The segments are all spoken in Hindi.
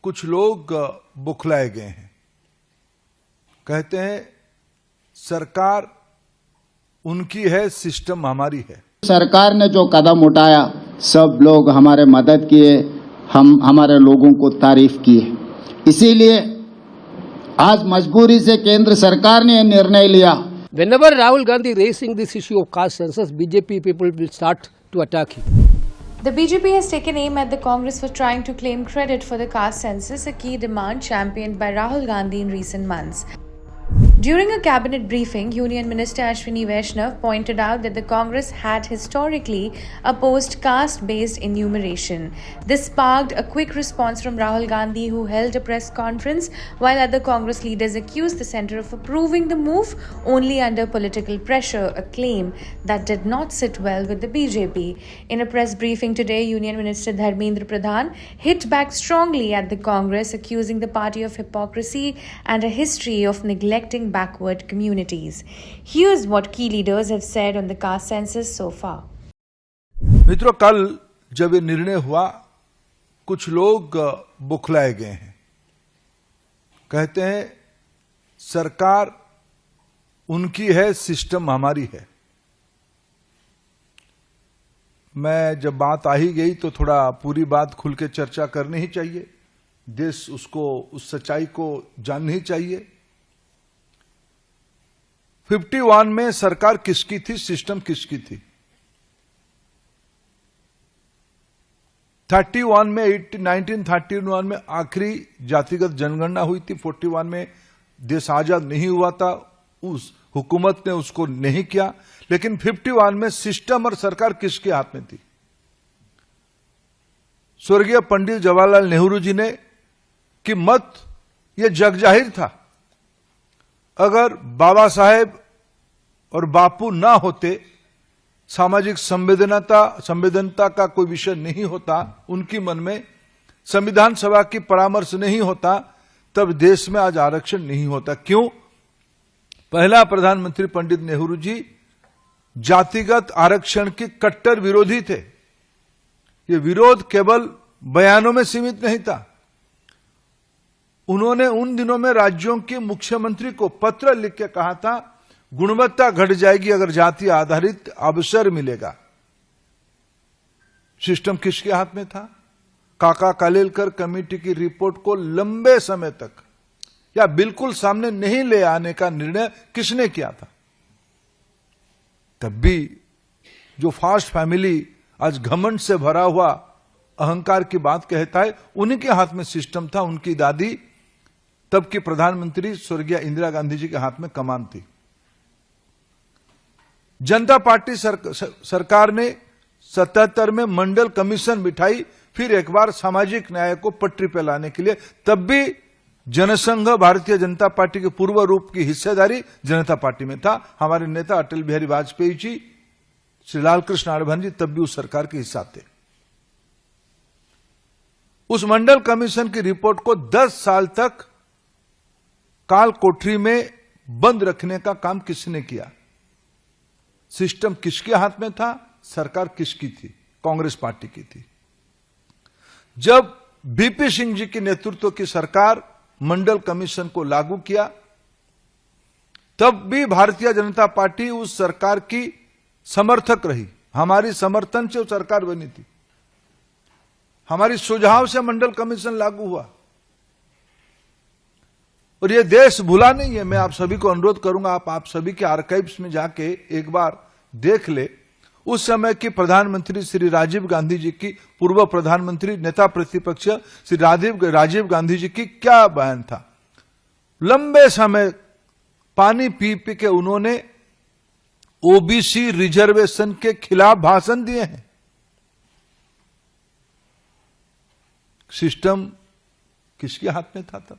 कुछ लोग बुखलाए गए हैं। कहते हैं सरकार उनकी है, सिस्टम हमारी है। सरकार ने जो कदम उठाया, सब लोग हमारे मदद किए, हम हमारे लोगों को तारीफ किए। इसीलिए आज मजबूरी से केंद्र सरकार ने निर्णय लिया। Whenever Rahul Gandhi raising this issue of caste census, BJP people will start to attack him. The BJP has taken aim at the Congress for trying to claim credit for the caste census, a key demand championed by Rahul Gandhi in recent months. During a cabinet briefing, Union Minister Ashwini Vaishnav pointed out that the Congress had historically opposed caste-based enumeration. This sparked a quick response from Rahul Gandhi, who held a press conference, while other Congress leaders accused the centre of approving the move only under political pressure, a claim that did not sit well with the BJP. In a press briefing today, Union Minister Dharmendra Pradhan hit back strongly at the Congress, accusing the party of hypocrisy and a history of neglecting backward communities. Here's what key leaders have said on the caste census so far. मित्रों, कल जब ये निर्णय हुआ, कुछ लोग बुखलाए गए हैं। कहते हैं सरकार उनकी है, सिस्टम हमारी है। मैं जब बात आ ही गई तो थोड़ा पूरी बात खुल के चर्चा करनी ही चाहिए। देश उसको, उस सच्चाई को जाननी ही चाहिए। 51 में सरकार किसकी थी, सिस्टम किसकी थी? 31 में 1931 में आखिरी जातिगत जनगणना हुई थी। 41 में देश आजाद नहीं हुआ था, उस हुकूमत ने उसको नहीं किया। लेकिन 51 में सिस्टम और सरकार किसके हाथ में थी? स्वर्गीय पंडित जवाहरलाल नेहरू जी ने कि मत यह जग जाहिर था। अगर बाबा साहेब और बापू ना होते, सामाजिक संवेदनता का कोई विषय नहीं होता उनकी मन में, संविधान सभा की परामर्श नहीं होता, तब देश में आज आरक्षण नहीं होता। क्यों? पहला प्रधानमंत्री पंडित नेहरू जी जातिगत आरक्षण के कट्टर विरोधी थे। ये विरोध केवल बयानों में सीमित नहीं था। उन्होंने उन दिनों में राज्यों के मुख्यमंत्री को पत्र लिख के कहा था, गुणवत्ता घट जाएगी अगर जाति आधारित अवसर मिलेगा। सिस्टम किसके हाथ में था? काका कालेलकर कमेटी की रिपोर्ट को लंबे समय तक या बिल्कुल सामने नहीं ले आने का निर्णय किसने किया था? तब भी जो फास्ट फैमिली आज घमंड से भरा हुआ अहंकार की बात कहता है, उन्हीं के हाथ में सिस्टम था। उनकी दादी तब की प्रधानमंत्री स्वर्गीय इंदिरा गांधी जी के हाथ में कमान थी। जनता पार्टी सरकार ने 77 में मंडल कमीशन बिठाई, फिर एक बार सामाजिक न्याय को पटरी पर लाने के लिए। तब भी जनसंघ भारतीय जनता पार्टी के पूर्व रूप की हिस्सेदारी जनता पार्टी में था। हमारे नेता अटल बिहारी वाजपेयी जी, श्री लाल कृष्ण आडवाणी जी तब भी उस सरकार के हिस्सा थे। उस मंडल कमीशन की रिपोर्ट को 10 साल तक काल कोठरी में बंद रखने का काम किसने किया? सिस्टम किसके हाथ में था? सरकार किसकी थी? कांग्रेस पार्टी की थी। जब बीपी सिंह जी के नेतृत्व की सरकार मंडल कमीशन को लागू किया, तब भी भारतीय जनता पार्टी उस सरकार की समर्थक रही। हमारी समर्थन से वो सरकार बनी थी, हमारी सुझाव से मंडल कमीशन लागू हुआ। और ये देश भूला नहीं है। मैं आप सभी को अनुरोध करूंगा, आप सभी के आर्काइव्स में जाके एक बार देख ले। उस समय की प्रधानमंत्री श्री राजीव गांधी जी की, पूर्व प्रधानमंत्री नेता प्रतिपक्ष श्री राजीव गांधी जी की क्या बयान था। लंबे समय पानी पी पी के उन्होंने ओबीसी रिजर्वेशन के खिलाफ भाषण दिए हैं। सिस्टम किसके हाथ में था तब?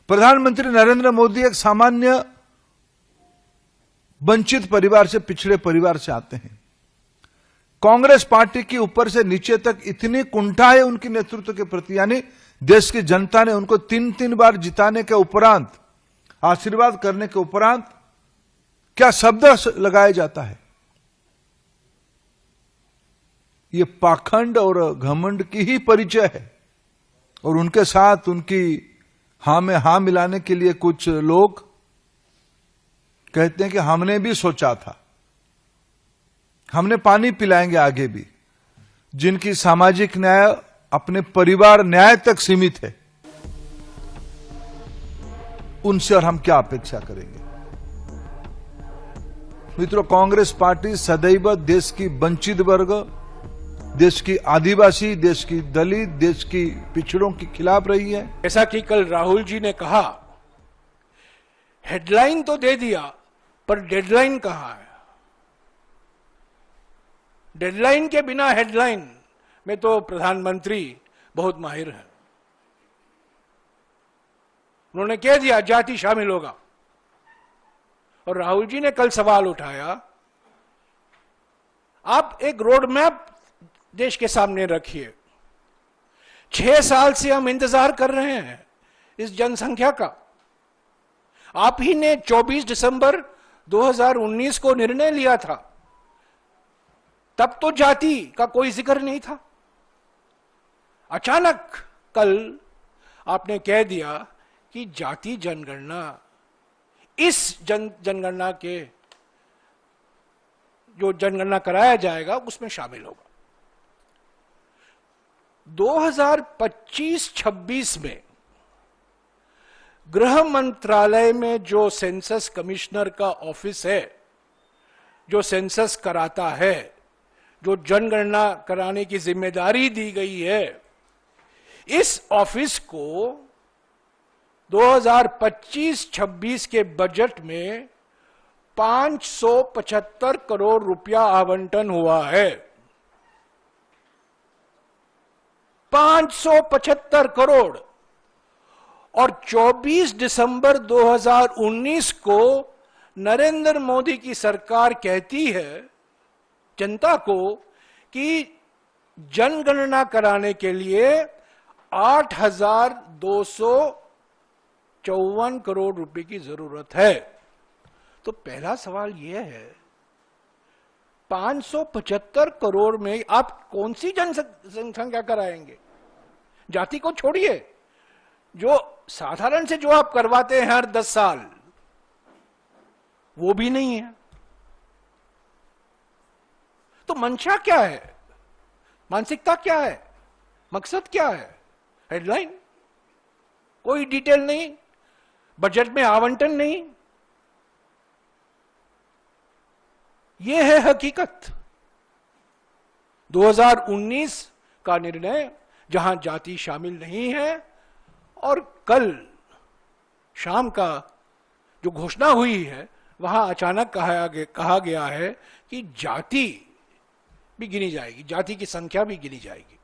प्रधानमंत्री नरेंद्र मोदी एक सामान्य वंचित परिवार से, पिछड़े परिवार से आते हैं। कांग्रेस पार्टी की ऊपर से नीचे तक इतनी कुंठा है उनके नेतृत्व के प्रति, यानी देश की जनता ने उनको 3 बार जिताने के उपरांत, आशीर्वाद करने के उपरांत क्या शब्द लगाया जाता है? ये पाखंड और घमंड की ही परिचय है। और उनके साथ उनकी हां में हां मिलाने के लिए कुछ लोग कहते हैं कि हमने भी सोचा था, हमने पानी पिलाएंगे आगे भी। जिनकी सामाजिक न्याय अपने परिवार न्याय तक सीमित है, उनसे और हम क्या अपेक्षा करेंगे। मित्रों, कांग्रेस पार्टी सदैव देश की वंचित वर्ग, देश की आदिवासी, देश की दलित, देश की पिछड़ों के खिलाफ रही है। जैसा कि कल राहुल जी ने कहा, हेडलाइन तो दे दिया पर डेडलाइन कहां है। डेडलाइन के बिना हेडलाइन में तो प्रधानमंत्री बहुत माहिर हैं। उन्होंने कह दिया जाति शामिल होगा, और राहुल जी ने कल सवाल उठाया, आप एक रोड मैप देश के सामने रखिए। 6 साल से हम इंतजार कर रहे हैं इस जनसंख्या का। आप ही ने 24 दिसंबर 2019 को निर्णय लिया था, तब तो जाति का कोई जिक्र नहीं था। अचानक कल आपने कह दिया कि जाति जनगणना इस जनगणना के जो जनगणना कराया जाएगा उसमें शामिल होगा। 2025-26 में गृह मंत्रालय में जो सेंसस कमिश्नर का ऑफिस है, जो सेंसस कराता है, जो जनगणना कराने की जिम्मेदारी दी गई है, इस ऑफिस को 2025-26 के बजट में 575 करोड़ रुपया आवंटन हुआ है। 575 करोड़। और 24 दिसंबर 2019 को नरेंद्र मोदी की सरकार कहती है जनता को कि जनगणना कराने के लिए 8,254 करोड़ रुपए की जरूरत है। तो पहला सवाल यह है, 575 करोड़ में आप कौन सी जनसंख्या कराएंगे? जाति को छोड़िए, जो साधारण से जो आप करवाते हैं हर 10 साल, वो भी नहीं है। तो मंशा क्या है, मानसिकता क्या है, मकसद क्या है? हेडलाइन, कोई डिटेल नहीं, बजट में आवंटन नहीं। यह है हकीकत। 2019 का निर्णय जहां जाति शामिल नहीं है, और कल शाम का जो घोषणा हुई है वहां अचानक कहा गया है कि जाति भी गिनी जाएगी, जाति की संख्या भी गिनी जाएगी।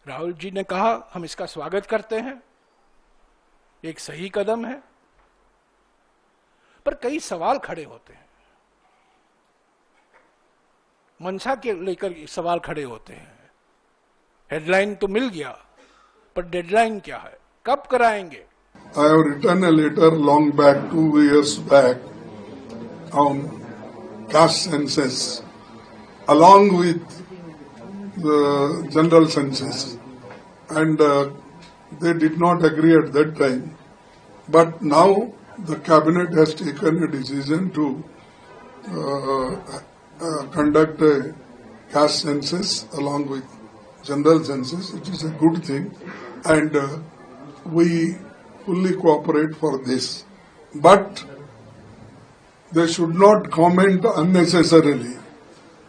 राहुल जी ने कहा हम इसका स्वागत करते हैं, एक सही कदम है, पर कई सवाल खड़े होते हैं। मंशा के लेकर सवाल खड़े होते हैं। हेडलाइन तो मिल गया, पर डेडलाइन क्या है, कब कराएंगे? I have written a letter long back, 2 years back, on caste census, along with the general census, and they did not agree at that time. But now the cabinet has taken a decision to conduct a caste census along with general census. It is a good thing, and we fully cooperate for this. But they should not comment unnecessarily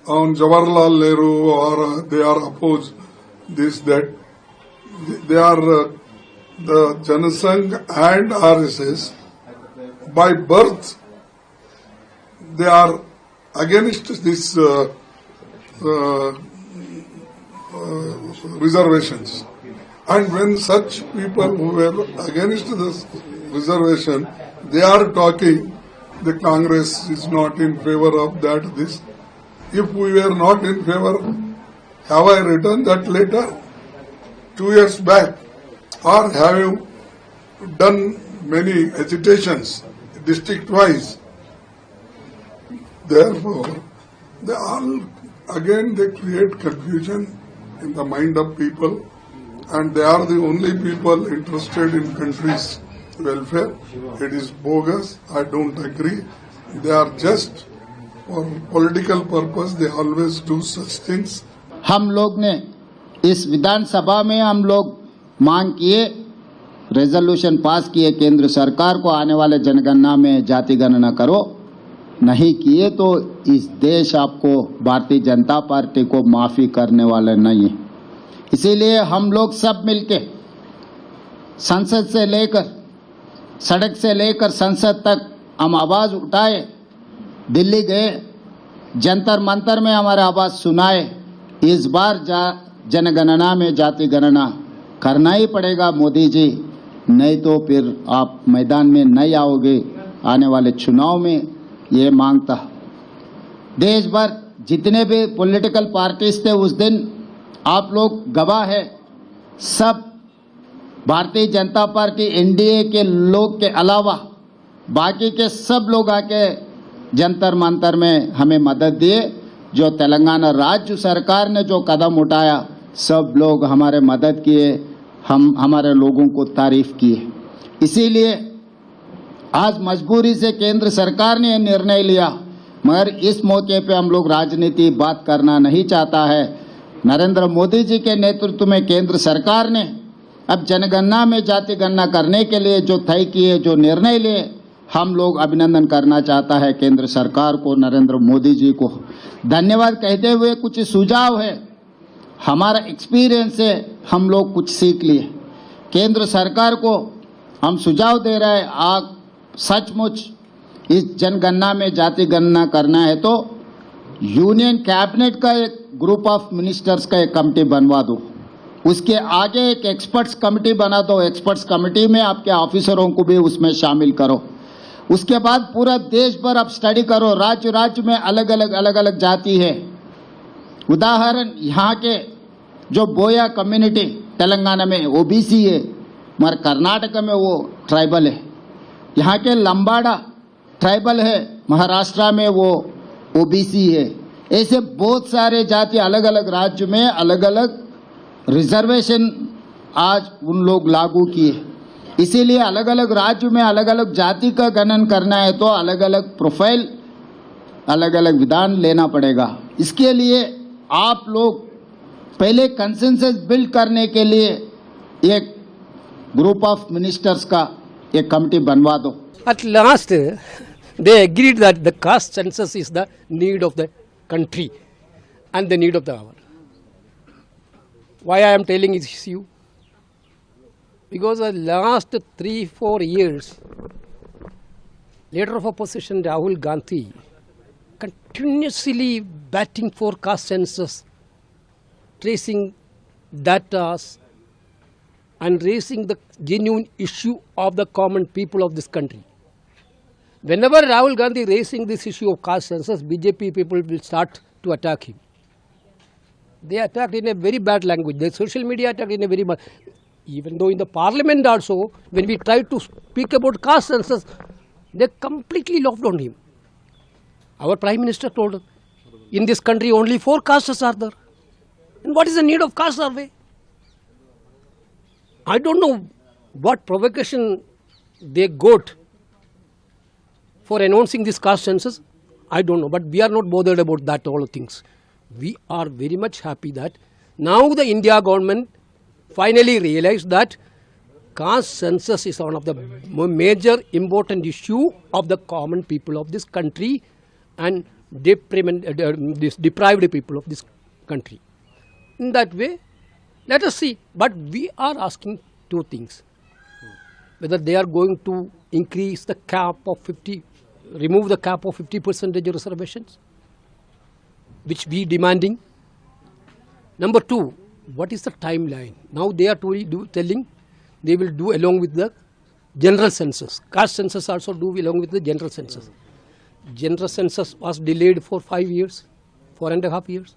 on Jawaharlal Nehru, or they are opposed this, that. They are the Janasangh and RSS. By birth, they are against this reservations. And when such people who were against this reservation, they are talking, the Congress is not in favor of that, this. If we were not in favor, have I written that letter 2 years back? Or have you done many agitations district-wise? Therefore, They all, again, they create confusion in the mind of people, and they are the only people interested in country's welfare. It is bogus. I don't agree. They are just for political purpose. They always do such things. हम लोग ने इस विधानसभा में हम लोग मांग किए, रेजोल्यूशन पास किए केंद्र सरकार को आने वाले जनगणना में जाति गणना करो। नहीं किए तो इस देश आपको भारतीय जनता पार्टी को माफी करने वाले नहीं है। इसीलिए हम लोग सब मिलके संसद से लेकर सड़क से लेकर संसद तक हम आवाज उठाए, दिल्ली गए, जंतर मंतर में हमारे आवाज सुनाए। इस बार जनगणना में जाति गणना करना ही पड़ेगा मोदी जी, नहीं तो फिर आप मैदान में नहीं आओगे आने वाले चुनाव में। ये मांगता देश भर जितने भी पॉलिटिकल पार्टीज थे उस दिन, आप लोग गवाह है, सब भारतीय जनता पार्टी एनडीए के लोग के अलावा बाकी के सब लोग आके जंतर मंतर में हमें मदद दिए। जो तेलंगाना राज्य सरकार ने जो कदम उठाया, सब लोग हमारे मदद किए, हम हमारे लोगों को तारीफ किए। इसीलिए आज मजबूरी से केंद्र सरकार ने यह निर्णय लिया, मगर इस मौके पे हम लोग राजनीति बात करना नहीं चाहता है। नरेंद्र मोदी जी के नेतृत्व में केंद्र सरकार ने अब जनगणना में जाति गणना करने के लिए जो तय किए, जो निर्णय लिए, हम लोग अभिनंदन करना चाहता है केंद्र सरकार को, नरेंद्र मोदी जी को धन्यवाद कहते हुए कुछ सुझाव है, हमारा एक्सपीरियंस है, हम लोग कुछ सीख लिए। केंद्र सरकार को हम सुझाव दे रहे हैं, आप सचमुच इस जनगणना में जाति गणना करना है तो यूनियन कैबिनेट का एक ग्रुप ऑफ मिनिस्टर्स का एक कमेटी बनवा दो, उसके आगे एक एक्सपर्ट्स कमेटी बना दो, एक्सपर्ट्स कमेटी में आपके ऑफिसरों को भी उसमें शामिल करो। उसके बाद पूरा देश भर आप स्टडी करो, राज्य राज्य में अलग अलग जाति है। उदाहरण, यहाँ के जो बोया कम्युनिटी तेलंगाना में ओबीसी है, मगर कर्नाटक में वो ट्राइबल है। यहाँ के लंबाड़ा ट्राइबल है, महाराष्ट्र में वो ओबीसी है। ऐसे बहुत सारे जाति अलग अलग राज्य में अलग अलग रिजर्वेशन आज उन लोग लागू किए। इसीलिए अलग अलग राज्य में अलग अलग जाति का गणन करना है तो अलग अलग प्रोफाइल, अलग अलग विधान लेना पड़ेगा। इसके लिए आप लोग पहले कंसेंसस बिल्ड करने के लिए एक ग्रुप ऑफ मिनिस्टर्स का एक कमेटी बनवा दो। At last, they agreed that the caste census is the need of the country and the need of the hour. Why I am telling this you? Because the last 3-4 years, leader of opposition Rahul Gandhi continuously batting for caste census, tracing data and raising the genuine issue of the common people of this country. Whenever Rahul Gandhi raising this issue of caste census, BJP people will start to attack him. They attacked in a very bad language. The social media attacked in a very bad. Even though in the parliament also, when we tried to speak about caste census, they completely laughed on him. Our Prime Minister told us, in this country only 4 castes are there. And what is the need of caste survey? I don't know what provocation they got for announcing this caste census. I don't know, but we are not bothered about that all things. We are very much happy that now the India government finally realized that caste census is one of the major important issue of the common people of this country and deprived people of this country. In that way, let us see. But we are asking 2 things. Whether they are going to increase the cap of 50, remove the cap of 50% reservations, which we demanding. Number 2, what is the timeline? Now they are telling they will do along with the general census. Caste census also do along with the general census. General census was delayed for 5 years, 4.5 years.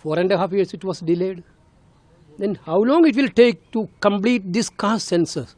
4.5 years it was delayed. Then how long it will take to complete this caste census?